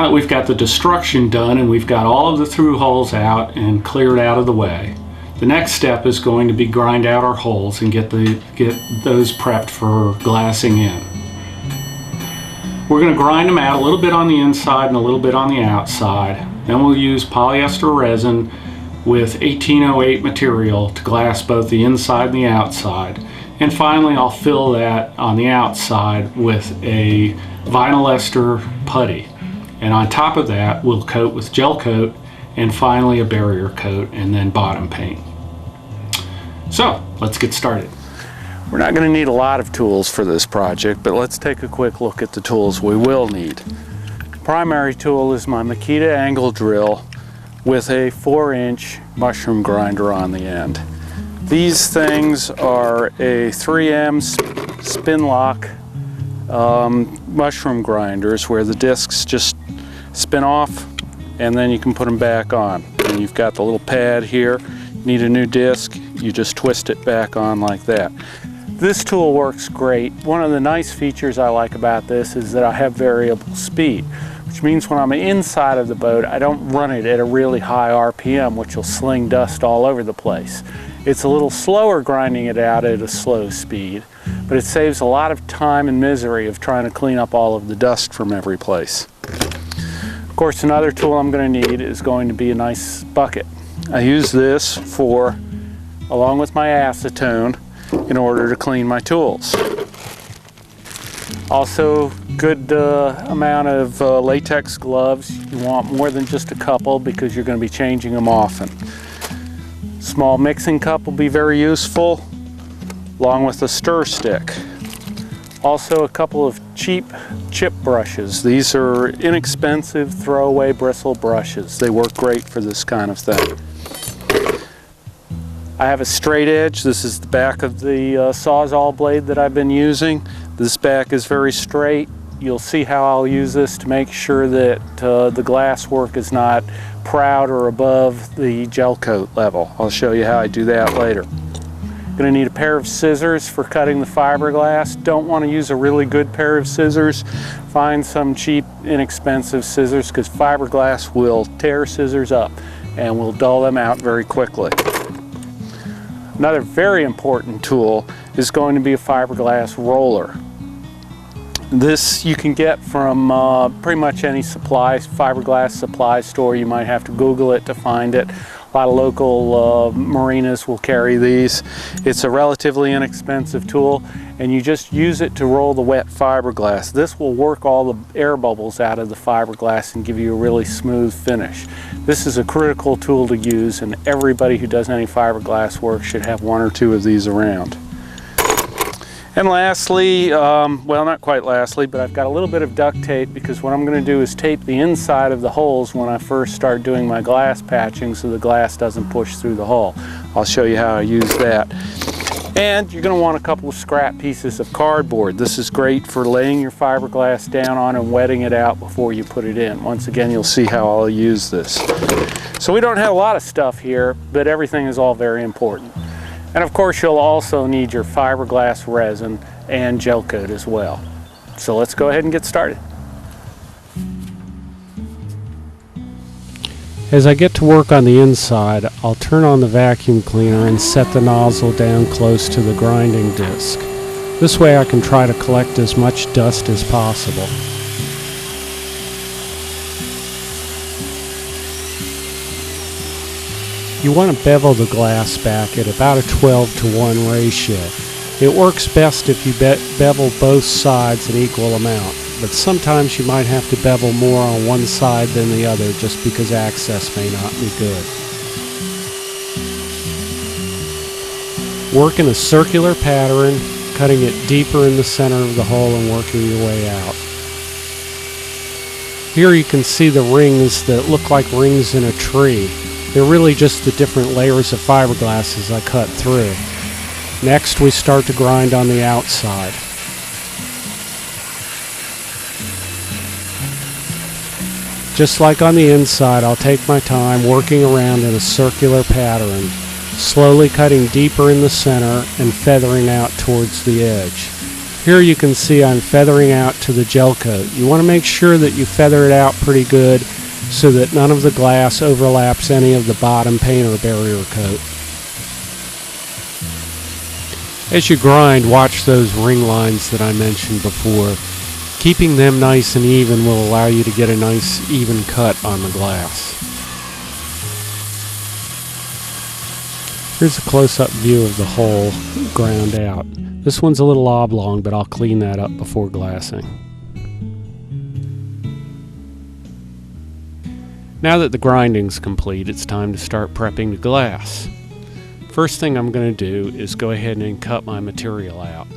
that we've got the destruction done and we've got all of the through holes out and cleared out of the way, the next step is going to be grind out our holes and get those prepped for glassing in. We're going to grind them out a little bit on the inside and a little bit on the outside. Then we'll use polyester resin with 1808 material to glass both the inside and the outside. And finally I'll fill that on the outside with a vinyl ester putty. And on top of that we'll coat with Gelcoat and finally a barrier coat and then bottom paint. So let's get started. We're not going to need a lot of tools for this project, but let's take a quick look at the tools we will need. The primary tool is my Makita angle drill with a 4-inch mushroom grinder on the end. These things are a 3M spin lock mushroom grinders where the discs just spin off and then you can put them back on. And you've got the little pad here. Need a new disc, you just twist it back on like that. This tool works great. One of the nice features I like about this is that I have variable speed, which means when I'm inside of the boat I don't run it at a really high RPM, which will sling dust all over the place. It's a little slower grinding it out at a slow speed, but it saves a lot of time and misery of trying to clean up all of the dust from every place. Of course, another tool I'm going to need is going to be a nice bucket. I use this along with my acetone, in order to clean my tools. Also, good amount of latex gloves. You want more than just a couple because you're going to be changing them often. Small mixing cup will be very useful, along with a stir stick. Also, a couple of cheap chip brushes. These are inexpensive throwaway bristle brushes. They work great for this kind of thing. I have a straight edge. This is the back of the Sawzall blade that I've been using. This back is very straight. You'll see how I'll use this to make sure that the glass work is not proud or above the Gelcoat level. I'll show you how I do that later. Going to need a pair of scissors for cutting the fiberglass. Don't want to use a really good pair of scissors. Find some cheap, inexpensive scissors because fiberglass will tear scissors up and will dull them out very quickly. Another very important tool is going to be a fiberglass roller. This you can get from pretty much any fiberglass supply store. You might have to Google it to find it. A lot of local marinas will carry these. It's a relatively inexpensive tool and you just use it to roll the wet fiberglass. This will work all the air bubbles out of the fiberglass and give you a really smooth finish. This is a critical tool to use and everybody who does any fiberglass work should have one or two of these around. And lastly, well, not quite lastly, but I've got a little bit of duct tape because what I'm going to do is tape the inside of the holes when I first start doing my glass patching so the glass doesn't push through the hole. I'll show you how I use that. And you're going to want a couple of scrap pieces of cardboard. This is great for laying your fiberglass down on and wetting it out before you put it in. Once again, you'll see how I'll use this. So we don't have a lot of stuff here, but everything is all very important. And of course, you'll also need your fiberglass resin and Gelcoat as well. So let's go ahead and get started. As I get to work on the inside, I'll turn on the vacuum cleaner and set the nozzle down close to the grinding disc. This way I can try to collect as much dust as possible. You want to bevel the glass back at about a 12:1 ratio. It works best if you bevel both sides an equal amount, but sometimes you might have to bevel more on one side than the other just because access may not be good. Work in a circular pattern, cutting it deeper in the center of the hole and working your way out. Here you can see the rings that look like rings in a tree. They're really just the different layers of fiberglass as I cut through. Next, we start to grind on the outside. Just like on the inside, I'll take my time working around in a circular pattern, slowly cutting deeper in the center and feathering out towards the edge. Here you can see I'm feathering out to the Gelcoat. You want to make sure that you feather it out pretty good so that none of the glass overlaps any of the bottom paint or barrier coat. As you grind, watch those ring lines that I mentioned before. Keeping them nice and even will allow you to get a nice even cut on the glass. Here's a close-up view of the hole ground out. This one's a little oblong, but I'll clean that up before glassing. Now that the grinding's complete, it's time to start prepping the glass. First thing I'm going to do is go ahead and cut my material out.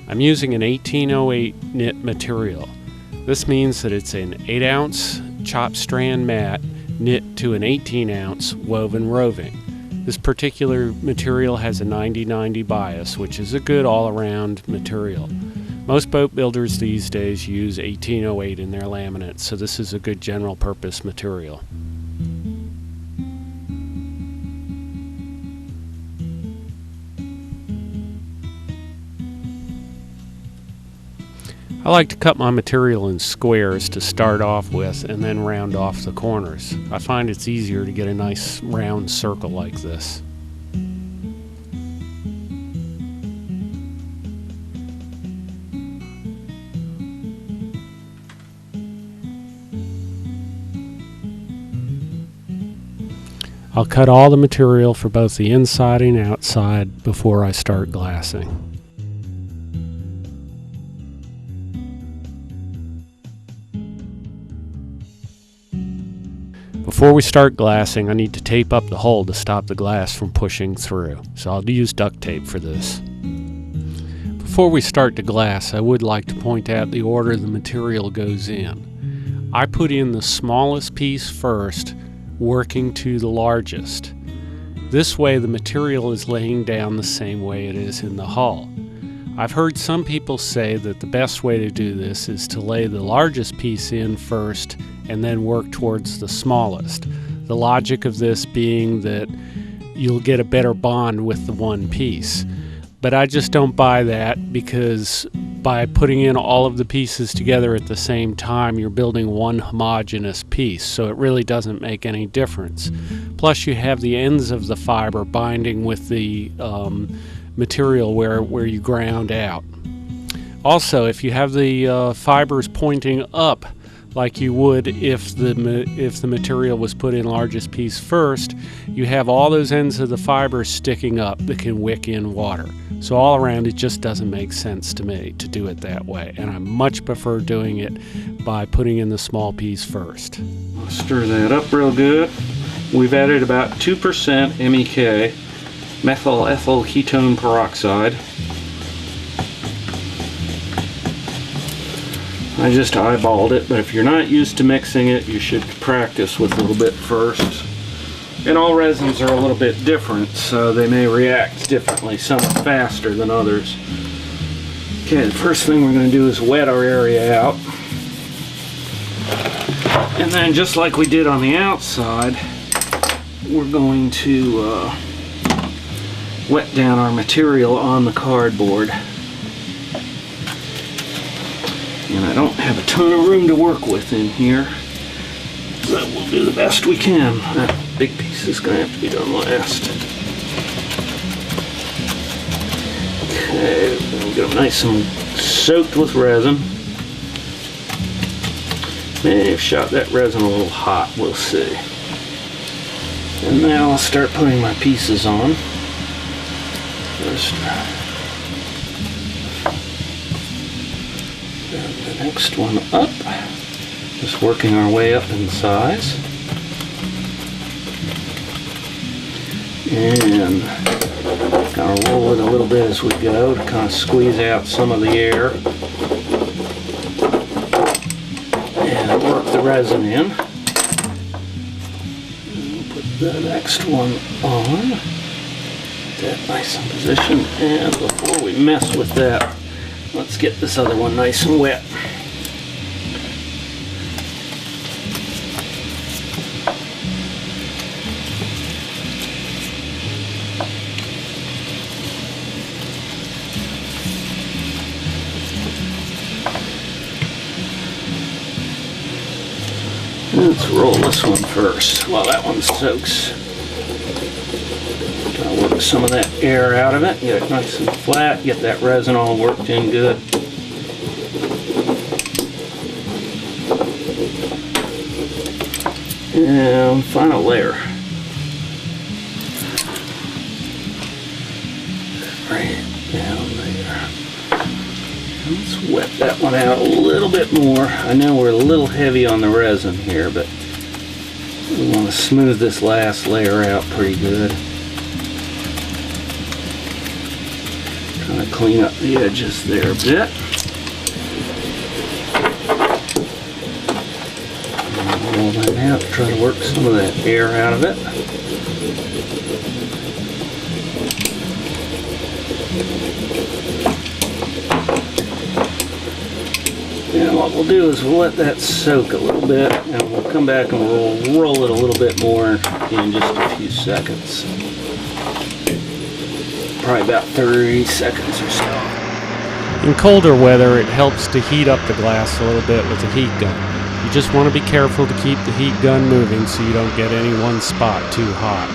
I'm using an 1808 knit material. This means that it's an 8-ounce chopped strand mat knit to an 18-ounce woven roving. This particular material has a 90-90 bias, which is a good all-around material. Most boat builders these days use 1808 in their laminates, so this is a good general purpose material. I like to cut my material in squares to start off with and then round off the corners. I find it's easier to get a nice round circle like this. I'll cut all the material for both the inside and outside before I start glassing. Before we start glassing, I need to tape up the hole to stop the glass from pushing through, so I'll use duct tape for this. Before we start to glass, I would like to point out the order the material goes in. I put in the smallest piece first, working to the largest. This way the material is laying down the same way it is in the hull. I've heard some people say that the best way to do this is to lay the largest piece in first and then work towards the smallest. The logic of this being that you'll get a better bond with the one piece. But I just don't buy that, because by putting in all of the pieces together at the same time, you're building one homogeneous piece, so it really doesn't make any difference. Plus you have the ends of the fiber binding with the material where you ground out. Also, if you have the fibers pointing up like you would if the material was put in largest piece first, you have all those ends of the fibers sticking up that can wick in water. So all around, it just doesn't make sense to me to do it that way, and I much prefer doing it by putting in the small piece first. I'll stir that up real good. We've added about 2% MEK, methyl ethyl ketone peroxide. I just eyeballed it, but if you're not used to mixing it, you should practice with a little bit first. And all resins are a little bit different, so they may react differently, some faster than others. Okay, the first thing we're going to do is wet our area out. And then, just like we did on the outside, we're going to wet down our material on the cardboard. And I don't have a ton of room to work with in here, but we'll do the best we can. That big piece is going to have to be done last. Okay, we'll get them nice and soaked with resin. May have shot that resin a little hot, we'll see. And now I'll start putting my pieces on. First, the next one up, just working our way up in size, and kind of roll it a little bit as we go to kind of squeeze out some of the air and work the resin in. And put the next one on, get that nice in position, and before we mess with that, let's get this other one nice and wet. roll this one first while that one soaks. I'll work some of that air out of it, get it nice and flat, get that resin all worked in good. And final layer. Right down there. Let's wet that one out a little bit more. I know we're a little heavy on the resin here, but we want to smooth this last layer out pretty good. Kind of clean up the edges there a bit. And roll that out, try to work some of that air out of it. And what we'll do is we'll let that soak a little bit, and we'll come back and we'll roll it a little bit more in just a few seconds. Probably about 30 seconds or so. In colder weather, it helps to heat up the glass a little bit with a heat gun. You just want to be careful to keep the heat gun moving so you don't get any one spot too hot.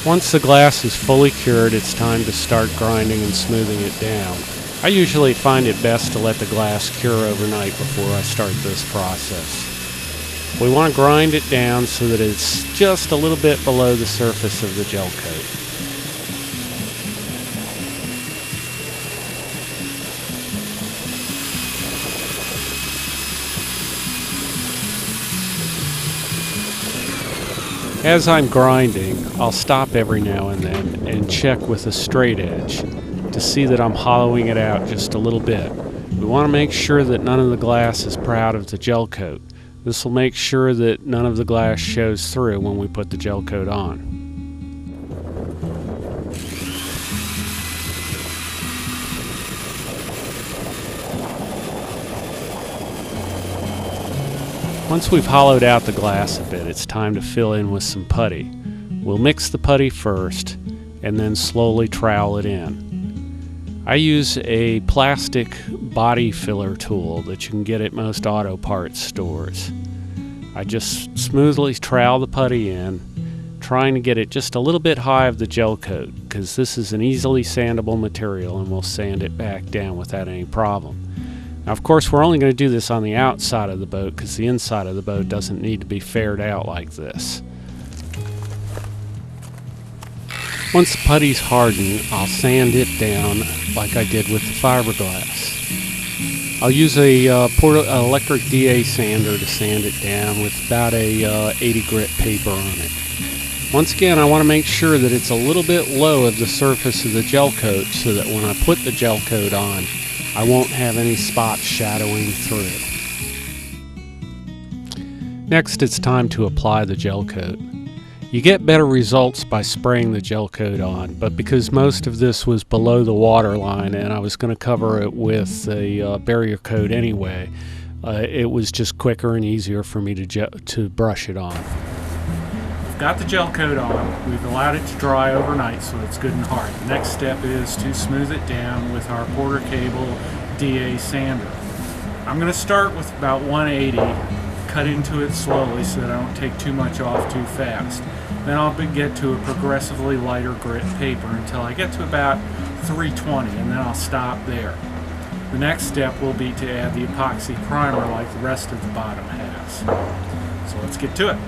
Once the glass is fully cured, it's time to start grinding and smoothing it down. I usually find it best to let the glass cure overnight before I start this process. We want to grind it down so that it's just a little bit below the surface of the gel coat. As I'm grinding, I'll stop every now and then and check with a straight edge to see that I'm hollowing it out just a little bit. We want to make sure that none of the glass is proud of the gel coat. This will make sure that none of the glass shows through when we put the gel coat on. Once we've hollowed out the glass a bit, it's time to fill in with some putty. We'll mix the putty first and then slowly trowel it in. I use a plastic body filler tool that you can get at most auto parts stores. I just smoothly trowel the putty in, trying to get it just a little bit high of the gel coat, because this is an easily sandable material and we'll sand it back down without any problem. Now, of course, we're only going to do this on the outside of the boat because the inside of the boat doesn't need to be faired out like this. Once the putty's hardened, I'll sand it down like I did with the fiberglass. I'll use a electric DA sander to sand it down with about a 80 grit paper on it. Once again, I want to make sure that it's a little bit low of the surface of the gel coat so that when I put the gel coat on, I won't have any spots shadowing through. Next, it's time to apply the gel coat. You get better results by spraying the gel coat on, but because most of this was below the water line and I was going to cover it with a barrier coat anyway, it was just quicker and easier for me to brush it on. We've got the gel coat on. We've allowed it to dry overnight so it's good and hard. The next step is to smooth it down with our Porter Cable DA sander. I'm going to start with about 180, cut into it slowly so that I don't take too much off too fast. Then I'll get to a progressively lighter grit paper until I get to about 320, and then I'll stop there. The next step will be to add the epoxy primer like the rest of the bottom has. So let's get to it.